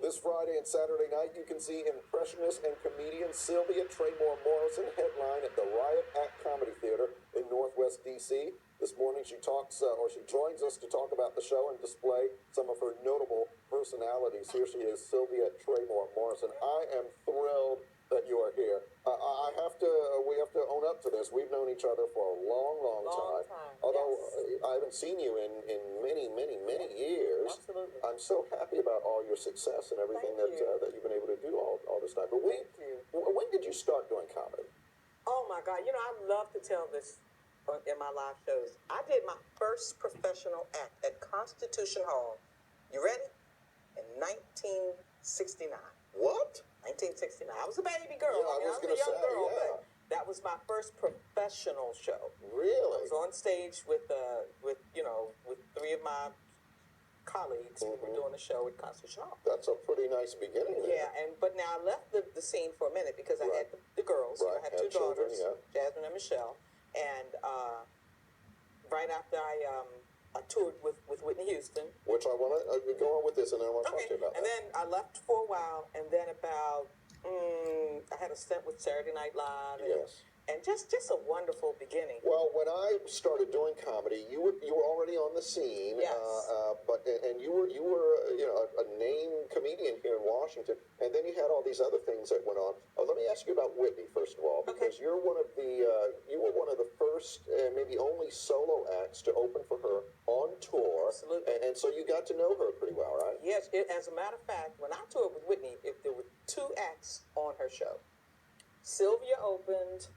This Friday and Saturday night, you can see impressionist and comedian Sylvia Traymore Morrison headline at the Riot Act Comedy Theater in Northwest D.C. This morning, she joins us to talk about the show and display some of her notable personalities. Here she is, Sylvia Traymore Morrison. I am thrilled that you are here. We have to own up to this. We've known each other for a long time. Although I haven't seen you in many years. Absolutely. I'm so happy about all your success and everything that you've been able to do all this time. But when did you start doing comedy? Oh my God! You know, I love to tell this in my live shows. I did my first professional act at Constitution Hall. You ready? In 1969. What? 1969. I was a baby girl. Yeah, I was a young girl, but that was my first professional show. Really? I was on stage with three of my colleagues. We were doing a show at Constitution Hall. That's a pretty nice beginning. Yeah, but now I left the scene for a minute because I had the girls. Right. I have two children, daughters, Jasmine and Michelle, and right after I toured with Whitney Houston. Which I want to go on with this, and then I want to talk to you about and then I left for a while, and then about I had a stint with Saturday Night Live. And just a wonderful beginning. Well, when I started doing comedy, you were already on the scene. Yes. And you were a named comedian here in Washington, and then you had all these other things that went on. Oh, let me ask you about Whitney first of all, because you're one of the first and maybe only solo acts to open for her on tour. Absolutely. And so you got to know her pretty well, right? Yes. As a matter of fact, when I toured with Whitney, there were two acts on her show. Sylvia opened.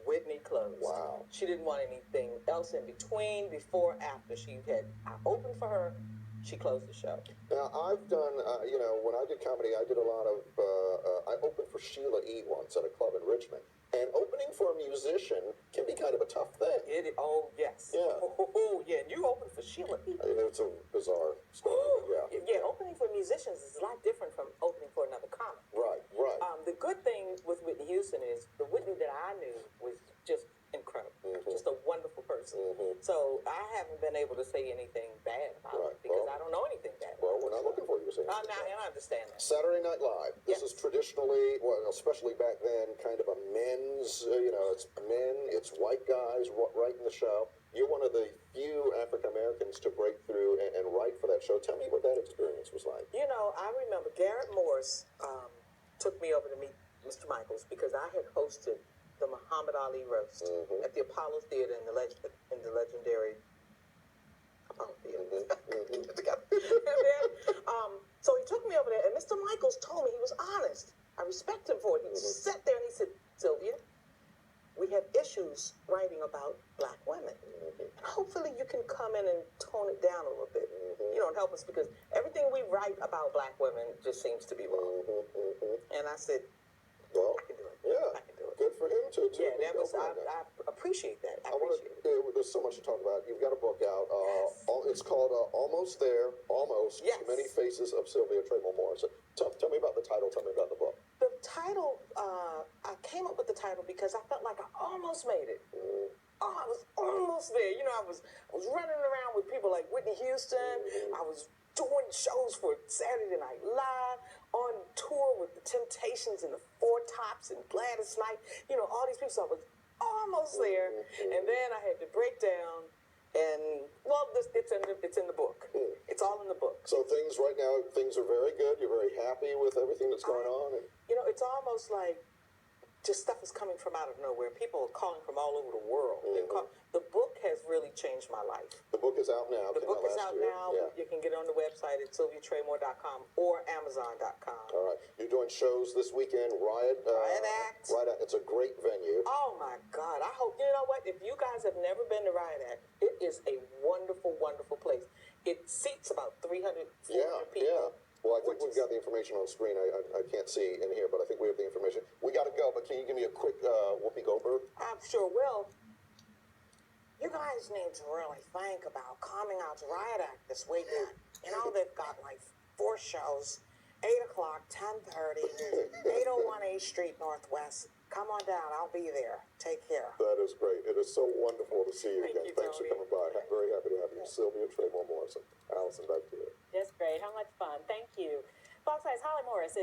Whitney closed. Wow. She didn't want anything else in between, before, after. I opened for her. She closed the show. Now, I've done, when I did comedy, I did a lot of, I opened for Sheila E. once at a club in Richmond. And opening for a musician can be kind of a tough thing. Oh, yes. Yeah. Yeah, and you opened for Sheila E. It's a bizarre story. Yeah, opening for musicians is a lot different from opening for another comic. Right. The good thing with Whitney Houston is the Whitney that I knew was just incredible. Just a wonderful person. So I haven't been able to say anything bad about it because I don't know anything bad. Well, we're not looking for you to say anything bad. And I understand that. Saturday Night Live. This is traditionally, especially back then, kind of a men's, it's men, it's white guys writing the show. You're one of the few African Americans to break through and write for that show. Tell me what that experience was like. I remember Garrett Morris took me over to meet Mr. Michaels because I had hosted the Muhammad Ali roast at the Apollo Theater in the legendary Apollo Theater. And then, so he took me over there, and Mr. Michaels told me, he was honest. I respect him for it. He sat there and he said, Sylvia, we have issues writing about black women. And hopefully you can come in and tone it down a little bit. And help us, because everything we write about black women just seems to be wrong. And I said, well, I can do it. Yeah. I can do it. Good for him to that was, I appreciate that. There's so much to talk about. You've got a book out. It's called Almost There, Almost. Yes. Many Faces of Sylvia Traymore Morrison. Tell me about the title. Tell me about the book. The title, I came up with the title because I felt like I almost made it. I was almost there. I was running around with people like Whitney Houston. I was doing shows for Saturday Night Live, on tour with the Temptations and the Four Tops and Gladys Knight. All these people. So I was almost there, and then I had to break down. And it's in the book. It's all in the book. So things right now are very good. You're very happy with everything that's going on. It's almost like just stuff is coming from out of nowhere. People are calling from all over the world. The book has really changed my life. The book is out now. The book is out now. Yeah. You can get it on the website at sylviatraymore.com or Amazon.com. All right. You're doing shows this weekend. Riot Act. Riot Act. It's a great venue. Oh my God. I hope, what? If you guys have never been to Riot Act, it is a wonderful, wonderful place. It seats about 300, 400 people. Yeah. Well, I think we've got the information on screen. I can't see in here, but I think we have the information. We got to go, but can you give me a quick Whoopi Goldberg? I sure will. You guys need to really think about coming out to Riot Act this weekend. They've got like 4 shows, 8 o'clock, 10:30, 801 A Street Northwest. Come on down. I'll be there. Take care. That is great. It is so wonderful to see you again. Thanks for Tony. coming by. Very happy to have you. Sylvia Traymore Morrison. Allison, back to you. That's great. How much fun. Thank you. Folks, I Holly Morris.